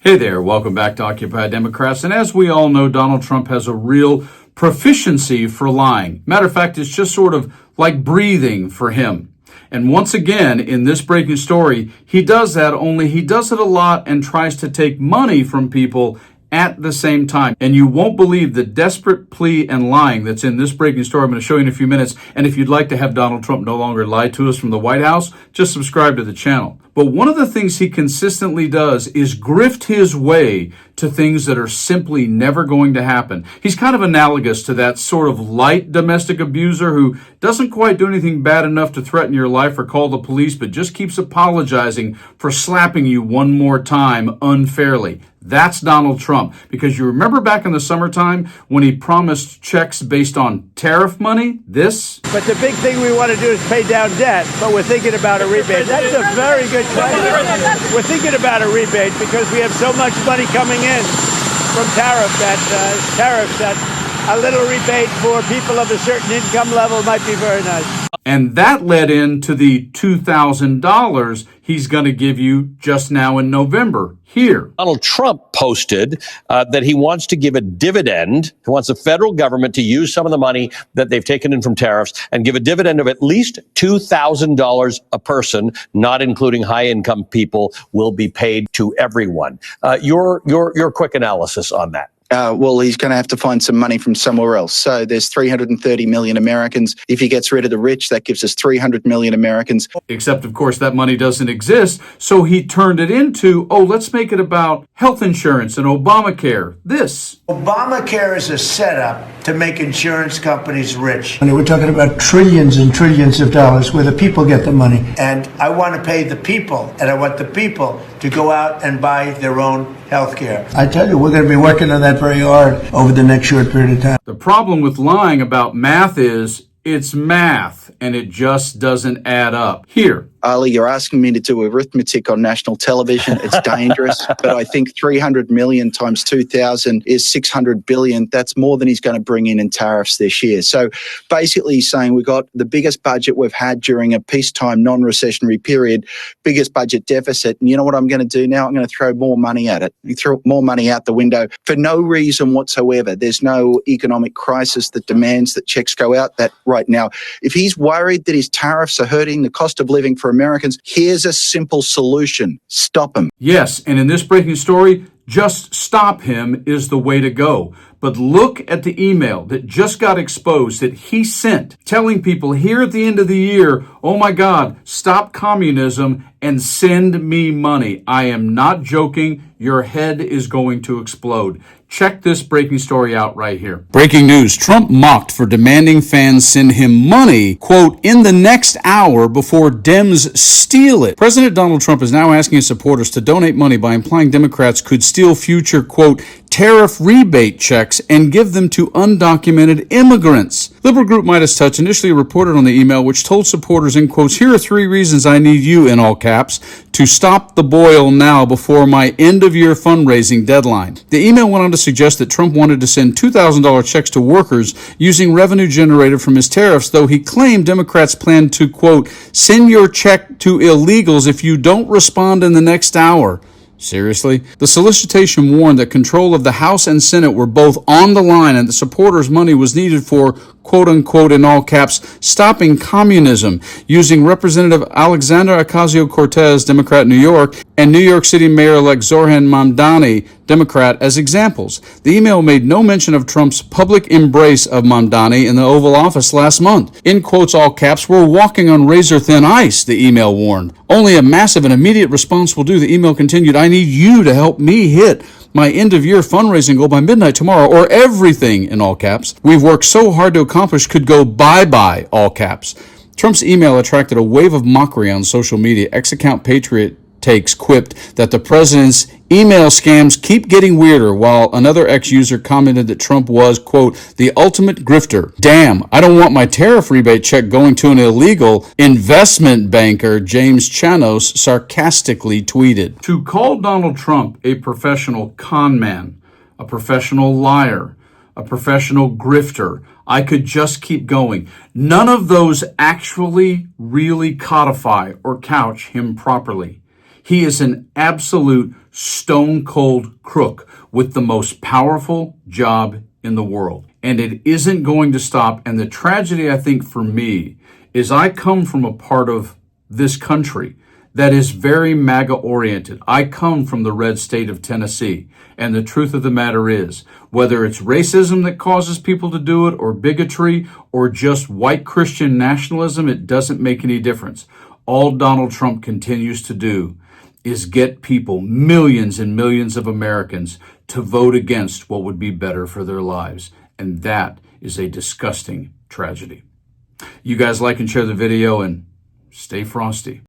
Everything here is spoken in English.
Hey there, welcome back to Occupy Democrats. And as we all know, Donald Trump has a real proficiency for lying. Matter of fact, it's just sort of like breathing for him. And once again, in this breaking story, he does that, only he does it a lot and tries to take money from people at the same time. And you won't believe the desperate plea and lying that's in this breaking story. I'm going to show you in a few minutes. And if you'd like to have Donald Trump no longer lie to us from the White House, just subscribe to the channel. But one of the things he consistently does is grift his way to things that are simply never going to happen. He's kind of analogous to that sort of light domestic abuser who doesn't quite do anything bad enough to threaten your life or call the police, but just keeps apologizing for slapping you one more time unfairly. That's Donald Trump. Because you remember back in the summertime when he promised checks based on tariff money? But the big thing we want to do is pay down debt, but we're thinking about a rebate. That's a very good question. We're thinking about a rebate because we have so much money coming in from tariff that a little rebate for people of a certain income level might be very nice. And that led into the $2,000 he's going to give you just now in November here. Donald Trump posted that he wants to give a dividend. He wants the federal government to use some of the money that they've taken in from tariffs and give a dividend of at least $2,000 a person, not including high-income people, will be paid to everyone. Your quick analysis on that. Well, he's going to have to find some money from somewhere else. So there's 330 million Americans. If he gets rid of the rich, that gives us 300 million Americans. Except, of course, that money doesn't exist. So he turned it into, let's make it about health insurance and Obamacare. Obamacare is a setup to make insurance companies rich. We're talking about trillions and trillions of dollars where the people get the money. And I want to pay the people, and I want the people to go out and buy their own health care. I tell you, we're going to be working on that very hard over the next short period of time. The problem with lying about math is it's math, and it just doesn't add up. Here. Ali, you're asking me to do arithmetic on national television. It's dangerous, but I think 300 million times 2,000 is 600 billion. That's more than he's going to bring in tariffs this year. So basically he's saying we've got the biggest budget we've had during a peacetime non-recessionary period, biggest budget deficit. And you know what I'm going to do now? I'm going to throw more money at it. Throw more money out the window for no reason whatsoever. There's no economic crisis that demands that checks go out that right now. If he's worried that his tariffs are hurting the cost of living for Americans, here's a simple solution. Stop him. Yes, and in this breaking story, just stop him is the way to go. But look at the email that just got exposed that he sent telling people here at the end of the year, oh my God, stop communism and send me money. I am not joking. Your head is going to explode. Check this breaking story out right here. Breaking news. Trump mocked for demanding fans send him money, quote, in the next hour before Dems steal it. President Donald Trump is now asking his supporters to donate money by implying Democrats could steal future, quote, tariff rebate checks and give them to undocumented immigrants. Liberal group Midas Touch initially reported on the email, which told supporters, in quotes, here are 3 reasons I need you, in all caps, to stop the boil now before my end-of-year fundraising deadline. The email went on to suggest that Trump wanted to send $2,000 checks to workers using revenue generated from his tariffs, though he claimed Democrats planned to, quote, send your check to illegals if you don't respond in the next hour. Seriously? The solicitation warned that control of the House and Senate were both on the line and the supporters' money was needed for, quote-unquote, in all caps, stopping communism, using Representative Alexandra Ocasio-Cortez, Democrat, New York, and New York City Mayor-elect Zohran Mamdani, Democrat, as examples. The email made no mention of Trump's public embrace of Mamdani in the Oval Office last month. In quotes, all caps, we're walking on razor-thin ice, the email warned. Only a massive and immediate response will do. The email continued, I need you to help me hit my end-of-year fundraising goal by midnight tomorrow, or everything, in all caps, we've worked so hard to accomplish could go bye-bye, all caps. Trump's email attracted a wave of mockery on social media. Ex-account Patriot Takes quipped that the president's email scams keep getting weirder, while another ex-user commented that Trump was, quote, the ultimate grifter. Damn, I don't want my tariff rebate check going to an illegal investment banker, James Chanos sarcastically tweeted. To call Donald Trump a professional con man, a professional liar, a professional grifter, I could just keep going. None of those actually really codify or couch him properly. He is an absolute stone cold crook with the most powerful job in the world. And it isn't going to stop. And the tragedy, I think, for me, is I come from a part of this country that is very MAGA oriented. I come from the red state of Tennessee. And the truth of the matter is, whether it's racism that causes people to do it, or bigotry, or just white Christian nationalism, it doesn't make any difference. All Donald Trump continues to do is get people, millions and millions of Americans, to vote against what would be better for their lives. And that is a disgusting tragedy. You guys like and share the video, and stay frosty.